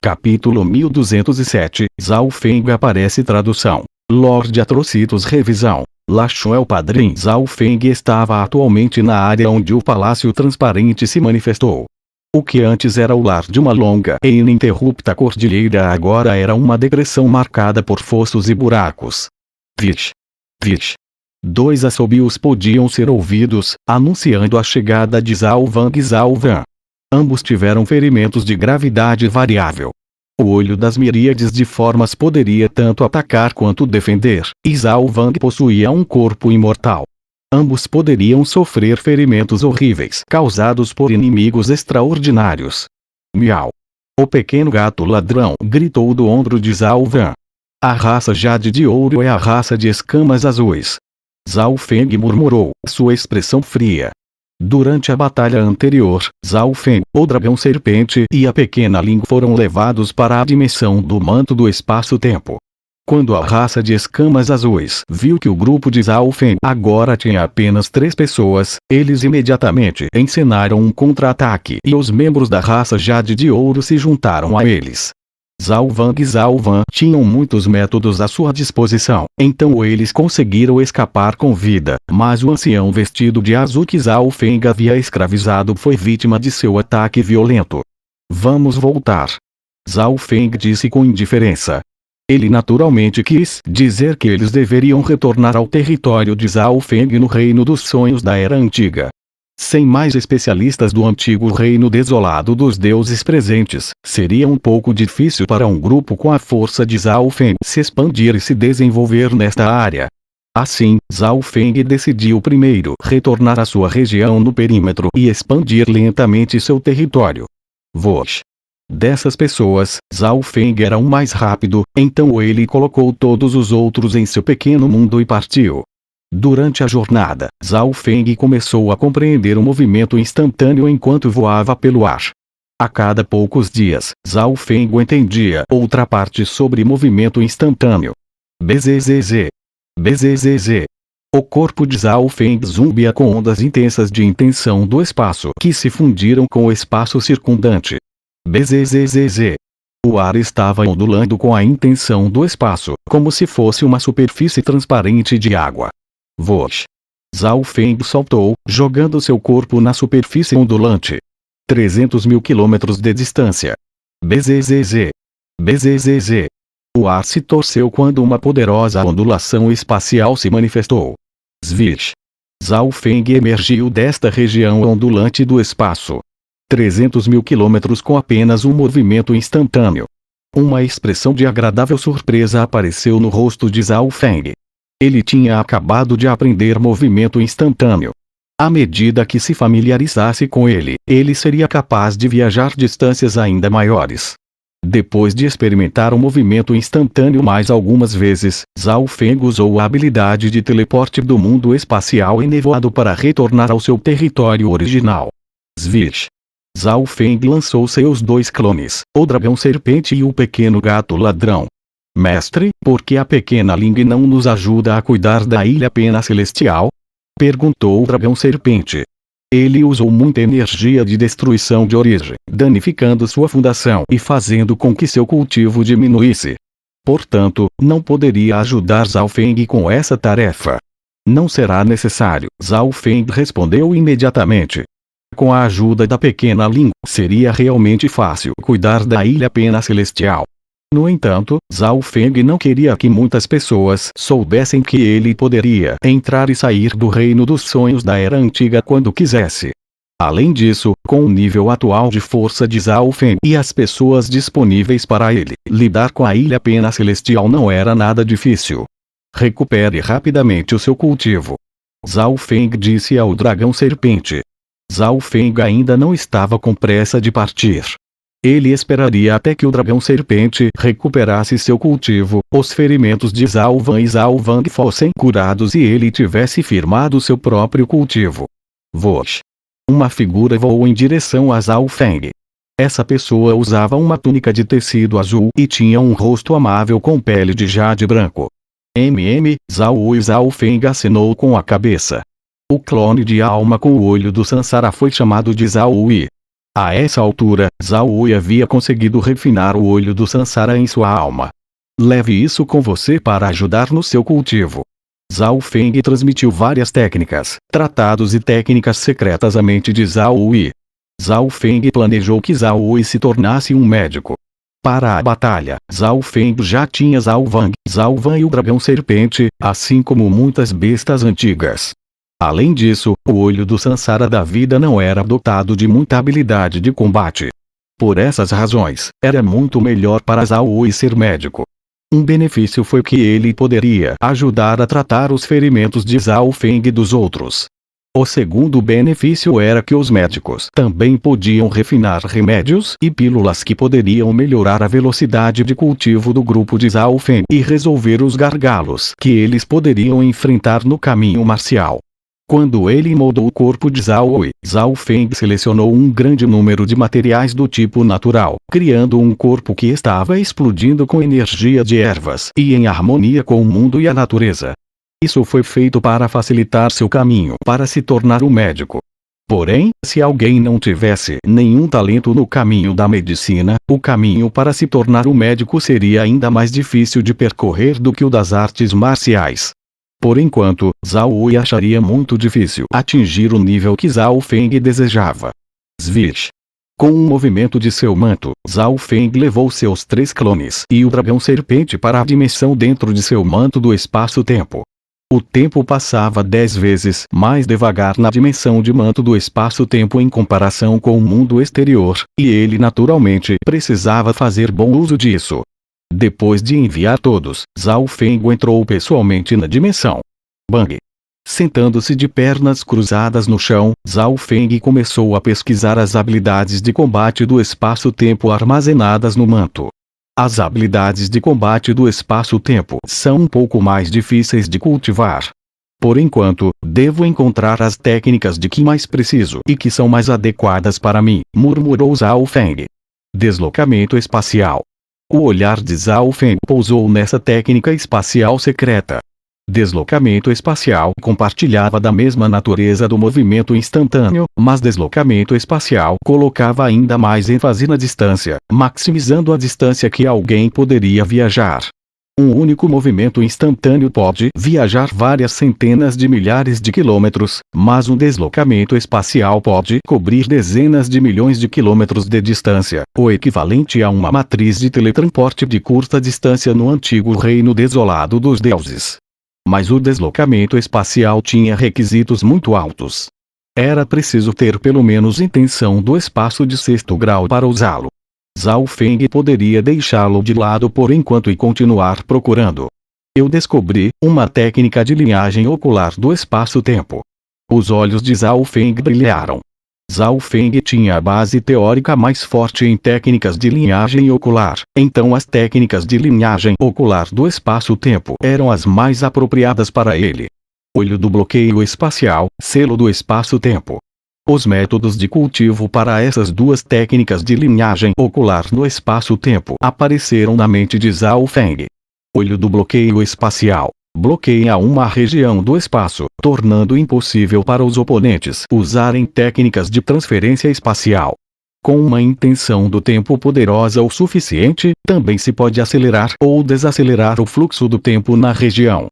Capítulo 1207, Zhao Feng aparece. Tradução: Lord Atrocitus. Revisão: Lachuel Padrim. Zhao Feng estava atualmente na área onde o Palácio Transparente se manifestou. O que antes era o lar de uma longa e ininterrupta cordilheira agora era uma depressão marcada por fossos e buracos. Vish! Vish! 2 assobios podiam ser ouvidos, anunciando a chegada de Zhao Wang e Zhao Van. Ambos tiveram ferimentos de gravidade variável. O olho das miríades de formas poderia tanto atacar quanto defender, e Zhao Wang possuía um corpo imortal. Ambos poderiam sofrer ferimentos horríveis causados por inimigos extraordinários. Miau! O pequeno gato ladrão gritou do ombro de Zhao Van. A raça Jade de Ouro é a raça de escamas azuis. Zhao Feng murmurou, sua expressão fria. Durante a batalha anterior, Zhao Feng, o dragão serpente e a pequena Ling foram levados para a dimensão do manto do espaço-tempo. Quando a raça de escamas azuis viu que o grupo de Zhao Feng agora tinha apenas 3 pessoas, eles imediatamente encenaram um contra-ataque e os membros da raça Jade de Ouro se juntaram a eles. Zhao Wang e Zhao Van tinham muitos métodos à sua disposição, então eles conseguiram escapar com vida, mas o ancião vestido de azul que Zhao Feng havia escravizado foi vítima de seu ataque violento. Vamos voltar. Zhao Feng disse com indiferença. Ele naturalmente quis dizer que eles deveriam retornar ao território de Zhao Feng no Reino dos Sonhos da Era Antiga. Sem mais especialistas do antigo reino desolado dos deuses presentes, seria um pouco difícil para um grupo com a força de Zhao Feng se expandir e se desenvolver nesta área. Assim, Zhao Feng decidiu primeiro retornar à sua região no perímetro e expandir lentamente seu território. Vosh! Dessas pessoas, Zhao Feng era o mais rápido, então ele colocou todos os outros em seu pequeno mundo e partiu. Durante a jornada, Zhao Feng começou a compreender o movimento instantâneo enquanto voava pelo ar. A cada poucos dias, Zhao Feng entendia outra parte sobre movimento instantâneo. Bzzz. Bzzz. O corpo de Zhao Feng zumbia com ondas intensas de intenção do espaço que se fundiram com o espaço circundante. Bzzz. O ar estava ondulando com a intenção do espaço, como se fosse uma superfície transparente de água. Vosh! Zhao Feng saltou, jogando seu corpo na superfície ondulante. 300 mil quilômetros de distância. Bzzz. Bzzz. O ar se torceu quando uma poderosa ondulação espacial se manifestou. Svish! Zhao Feng emergiu desta região ondulante do espaço. 300 mil quilômetros com apenas um movimento instantâneo. Uma expressão de agradável surpresa apareceu no rosto de Zhao Feng. Ele tinha acabado de aprender movimento instantâneo. À medida que se familiarizasse com ele, ele seria capaz de viajar distâncias ainda maiores. Depois de experimentar o movimento instantâneo mais algumas vezes, Zhao Feng usou a habilidade de teleporte do mundo espacial enevoado para retornar ao seu território original. Svish! Zhao Feng lançou seus 2 clones, o dragão serpente e o pequeno gato ladrão. Mestre, por que a pequena Ling não nos ajuda a cuidar da Ilha Pena Celestial? Perguntou o dragão serpente. Ele usou muita energia de destruição de origem, danificando sua fundação e fazendo com que seu cultivo diminuísse. Portanto, não poderia ajudar Zhao Feng com essa tarefa. Não será necessário, Zhao Feng respondeu imediatamente. Com a ajuda da pequena Ling, seria realmente fácil cuidar da Ilha Pena Celestial. No entanto, Zhao Feng não queria que muitas pessoas soubessem que ele poderia entrar e sair do Reino dos Sonhos da Era Antiga quando quisesse. Além disso, com o nível atual de força de Zhao Feng e as pessoas disponíveis para ele, lidar com a Ilha Pena Celestial não era nada difícil. Recupere rapidamente o seu cultivo. Zhao Feng disse ao dragão serpente. Zhao Feng ainda não estava com pressa de partir. Ele esperaria até que o dragão serpente recuperasse seu cultivo, os ferimentos de Zhao Van e Zhao Wang fossem curados e ele tivesse firmado seu próprio cultivo. Vosh! Uma figura voou em direção a Zhao Feng. Essa pessoa usava uma túnica de tecido azul e tinha um rosto amável com pele de jade branco. Zhao e Zhao Feng acenou com a cabeça. O clone de alma com o olho do Sansara foi chamado de Zhao Yi. A essa altura, Zhao Wei havia conseguido refinar o olho do Sansara em sua alma. Leve isso com você para ajudar no seu cultivo. Zhao Feng transmitiu várias técnicas, tratados e técnicas secretas à mente de Zhao Wei. Zhao Feng planejou que Zhao Wei se tornasse um médico. Para a batalha, Zhao Feng já tinha Zhao Van e o dragão serpente, assim como muitas bestas antigas. Além disso, o olho do Sansara da vida não era dotado de muita habilidade de combate. Por essas razões, era muito melhor para Zhao Wei ser médico. Um benefício foi que ele poderia ajudar a tratar os ferimentos de Zhao Feng e dos outros. O segundo benefício era que os médicos também podiam refinar remédios e pílulas que poderiam melhorar a velocidade de cultivo do grupo de Zhao Feng e resolver os gargalos que eles poderiam enfrentar no caminho marcial. Quando ele moldou o corpo de Zhao Wei, Zhao Feng selecionou um grande número de materiais do tipo natural, criando um corpo que estava explodindo com energia de ervas e em harmonia com o mundo e a natureza. Isso foi feito para facilitar seu caminho para se tornar um médico. Porém, se alguém não tivesse nenhum talento no caminho da medicina, o caminho para se tornar um médico seria ainda mais difícil de percorrer do que o das artes marciais. Por enquanto, Zhao Wei acharia muito difícil atingir o nível que Zhao Feng desejava. Svish. Com um movimento de seu manto, Zhao Feng levou seus 3 clones e o dragão serpente para a dimensão dentro de seu manto do espaço-tempo. O tempo passava 10 vezes mais devagar na dimensão de manto do espaço-tempo em comparação com o mundo exterior, e ele naturalmente precisava fazer bom uso disso. Depois de enviar todos, Zhao Feng entrou pessoalmente na dimensão. Bang! Sentando-se de pernas cruzadas no chão, Zhao Feng começou a pesquisar as habilidades de combate do espaço-tempo armazenadas no manto. As habilidades de combate do espaço-tempo são um pouco mais difíceis de cultivar. Por enquanto, devo encontrar as técnicas de que mais preciso e que são mais adequadas para mim, murmurou Zhao Feng. Deslocamento espacial. O olhar de Zhao Feng pousou nessa técnica espacial secreta. Deslocamento espacial compartilhava da mesma natureza do movimento instantâneo, mas deslocamento espacial colocava ainda mais ênfase na distância, maximizando a distância que alguém poderia viajar. Um único movimento instantâneo pode viajar várias centenas de milhares de quilômetros, mas um deslocamento espacial pode cobrir dezenas de milhões de quilômetros de distância, o equivalente a uma matriz de teletransporte de curta distância no antigo reino desolado dos deuses. Mas o deslocamento espacial tinha requisitos muito altos. Era preciso ter pelo menos intenção do espaço de 6º grau para usá-lo. Zhao Feng poderia deixá-lo de lado por enquanto e continuar procurando. Eu descobri uma técnica de linhagem ocular do espaço-tempo. Os olhos de Zhao Feng brilharam. Zhao Feng tinha a base teórica mais forte em técnicas de linhagem ocular, então as técnicas de linhagem ocular do espaço-tempo eram as mais apropriadas para ele. Olho do bloqueio espacial, selo do espaço-tempo. Os métodos de cultivo para essas duas técnicas de linhagem ocular no espaço-tempo apareceram na mente de Zhao Feng. Olho do bloqueio espacial. Bloqueia uma região do espaço, tornando impossível para os oponentes usarem técnicas de transferência espacial. Com uma intenção do tempo poderosa o suficiente, também se pode acelerar ou desacelerar o fluxo do tempo na região.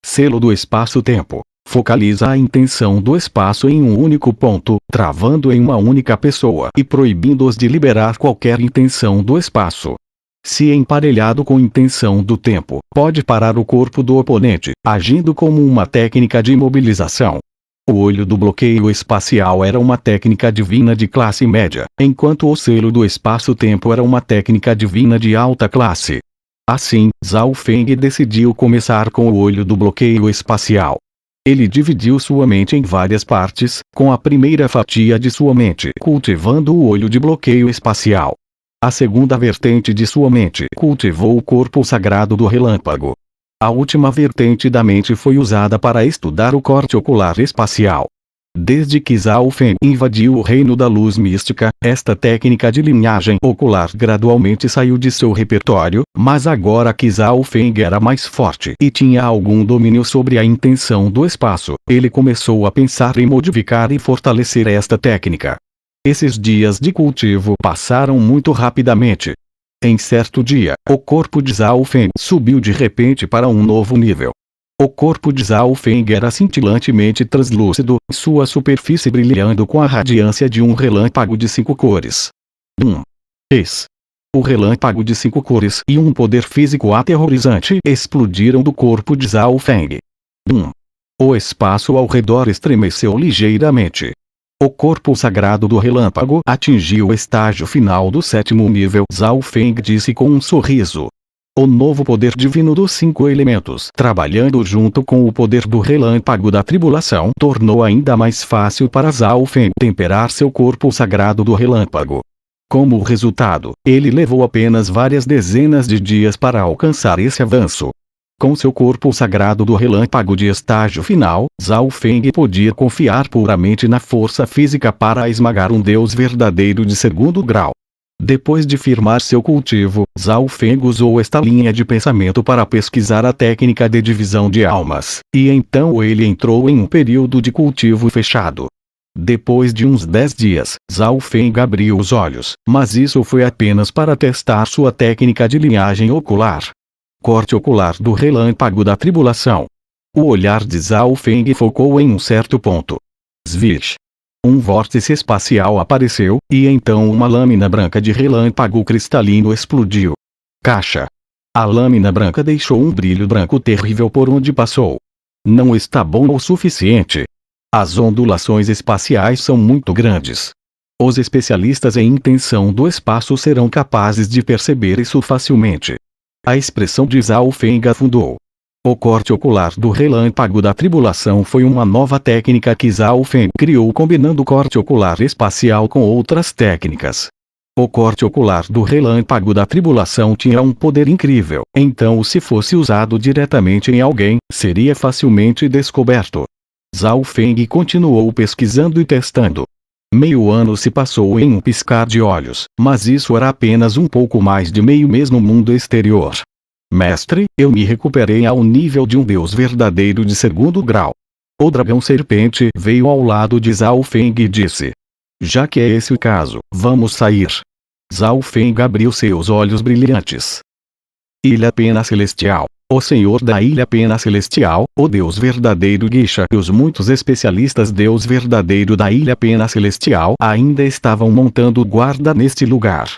Selo do espaço-tempo. Focaliza a intenção do espaço em um único ponto, travando em uma única pessoa e proibindo-os de liberar qualquer intenção do espaço. Se emparelhado com intenção do tempo, pode parar o corpo do oponente, agindo como uma técnica de imobilização. O olho do bloqueio espacial era uma técnica divina de classe média, enquanto o selo do espaço-tempo era uma técnica divina de alta classe. Assim, Zhao Feng decidiu começar com o olho do bloqueio espacial. Ele dividiu sua mente em várias partes, com a primeira fatia de sua mente cultivando o olho de bloqueio espacial. A segunda vertente de sua mente cultivou o corpo sagrado do relâmpago. A última vertente da mente foi usada para estudar o corte ocular espacial. Desde que Zhao Feng invadiu o reino da luz mística, esta técnica de linhagem ocular gradualmente saiu de seu repertório, mas agora que Zhao Feng era mais forte e tinha algum domínio sobre a intenção do espaço, ele começou a pensar em modificar e fortalecer esta técnica. Esses dias de cultivo passaram muito rapidamente. Em certo dia, o corpo de Zhao Feng subiu de repente para um novo nível. O corpo de Zhao Feng era cintilantemente translúcido, sua superfície brilhando com a radiância de um relâmpago de 5 cores. O relâmpago de 5 cores e um poder físico aterrorizante explodiram do corpo de Zhao Feng. O espaço ao redor estremeceu ligeiramente. O corpo sagrado do relâmpago atingiu o estágio final do 7º nível. Zhao Feng disse com um sorriso. O novo poder divino dos 5 elementos, trabalhando junto com o poder do relâmpago da tribulação, tornou ainda mais fácil para Zhao Feng temperar seu corpo sagrado do relâmpago. Como resultado, ele levou apenas várias dezenas de dias para alcançar esse avanço. Com seu corpo sagrado do relâmpago de estágio final, Zhao Feng podia confiar puramente na força física para esmagar um deus verdadeiro de 2º grau. Depois de firmar seu cultivo, Zhao Feng usou esta linha de pensamento para pesquisar a técnica de divisão de almas, e então ele entrou em um período de cultivo fechado. Depois de uns 10 dias, Zhao Feng abriu os olhos, mas isso foi apenas para testar sua técnica de linhagem ocular. Corte ocular do relâmpago da tribulação. O olhar de Zhao Feng focou em um certo ponto. Svish! Um vórtice espacial apareceu, e então uma lâmina branca de relâmpago cristalino explodiu. Caixa! A lâmina branca deixou um brilho branco terrível por onde passou. Não está bom o suficiente. As ondulações espaciais são muito grandes. Os especialistas em intenção do espaço serão capazes de perceber isso facilmente. A expressão de Zhao Feng afundou. O corte ocular do relâmpago da tribulação foi uma nova técnica que Zhao Feng criou combinando o corte ocular espacial com outras técnicas. O corte ocular do relâmpago da tribulação tinha um poder incrível, então se fosse usado diretamente em alguém, seria facilmente descoberto. Zhao Feng continuou pesquisando e testando. Meio ano se passou em um piscar de olhos, mas isso era apenas um pouco mais de meio mês no mundo exterior. Mestre, eu me recuperei ao nível de um deus verdadeiro de 2º grau. O dragão serpente veio ao lado de Zhao Feng e disse. Já que é esse o caso, vamos sair. Zhao Feng abriu seus olhos brilhantes. Ilha Pena Celestial. O senhor da Ilha Pena Celestial, o deus verdadeiro Geisha e os muitos especialistas deus verdadeiro da Ilha Pena Celestial ainda estavam montando guarda neste lugar.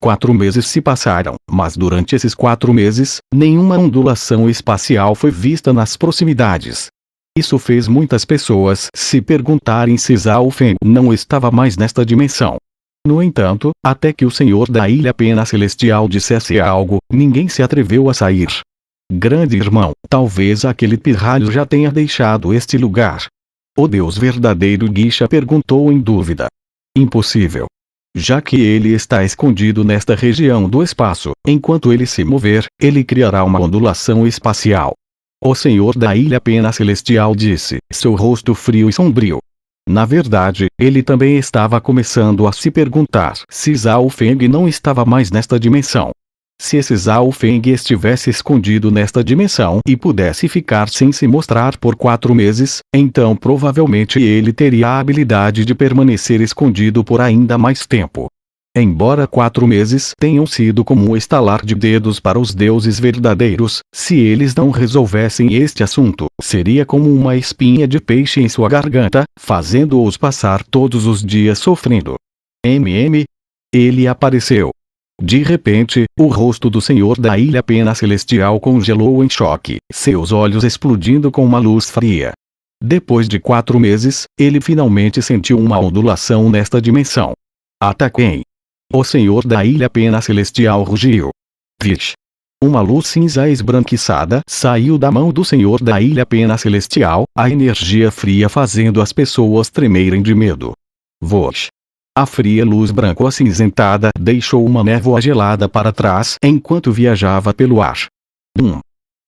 4 meses se passaram, mas durante esses 4 meses, nenhuma ondulação espacial foi vista nas proximidades. Isso fez muitas pessoas se perguntarem se Zhao Feng não estava mais nesta dimensão. No entanto, até que o senhor da Ilha Pena Celestial dissesse algo, ninguém se atreveu a sair. Grande irmão, talvez aquele pirralho já tenha deixado este lugar. O deus verdadeiro Geisha perguntou em dúvida. Impossível. Já que ele está escondido nesta região do espaço, enquanto ele se mover, ele criará uma ondulação espacial. O senhor da Ilha Pena Celestial disse, seu rosto frio e sombrio. Na verdade, ele também estava começando a se perguntar se Zhao Feng não estava mais nesta dimensão. Se esse Zhao Feng estivesse escondido nesta dimensão e pudesse ficar sem se mostrar por 4 meses, então provavelmente ele teria a habilidade de permanecer escondido por ainda mais tempo. Embora 4 meses tenham sido como um estalar de dedos para os deuses verdadeiros, se eles não resolvessem este assunto, seria como uma espinha de peixe em sua garganta, fazendo-os passar todos os dias sofrendo. Ele apareceu. De repente, o rosto do senhor da Ilha Pena Celestial congelou em choque, seus olhos explodindo com uma luz fria. Depois de 4 meses, ele finalmente sentiu uma ondulação nesta dimensão. Ataquem! O senhor da Ilha Pena Celestial rugiu. Vixe! Uma luz cinza esbranquiçada saiu da mão do senhor da Ilha Pena Celestial, a energia fria fazendo as pessoas tremerem de medo. Vosh! A fria luz branco-acinzentada deixou uma névoa gelada para trás enquanto viajava pelo ar.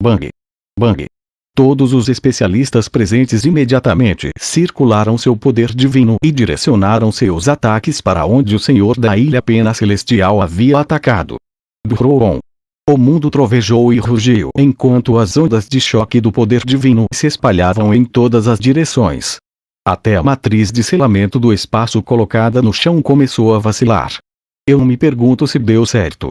Bang! Bang! Todos os especialistas presentes imediatamente circularam seu poder divino e direcionaram seus ataques para onde o senhor da Ilha Pena Celestial havia atacado. Brum! O mundo trovejou e rugiu enquanto as ondas de choque do poder divino se espalhavam em todas as direções. Até a matriz de selamento do espaço colocada no chão começou a vacilar. Eu me pergunto se deu certo.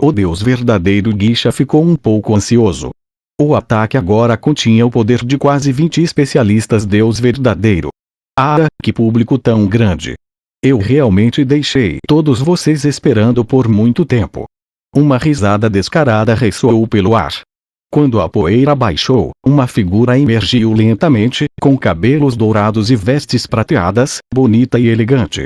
O Deus verdadeiro Guixa ficou um pouco ansioso. O ataque agora continha o poder de quase 20 especialistas Deus verdadeiro. Ah, que público tão grande! Eu realmente deixei todos vocês esperando por muito tempo. Uma risada descarada ressoou pelo ar. Quando a poeira baixou, uma figura emergiu lentamente, com cabelos dourados e vestes prateadas, bonita e elegante.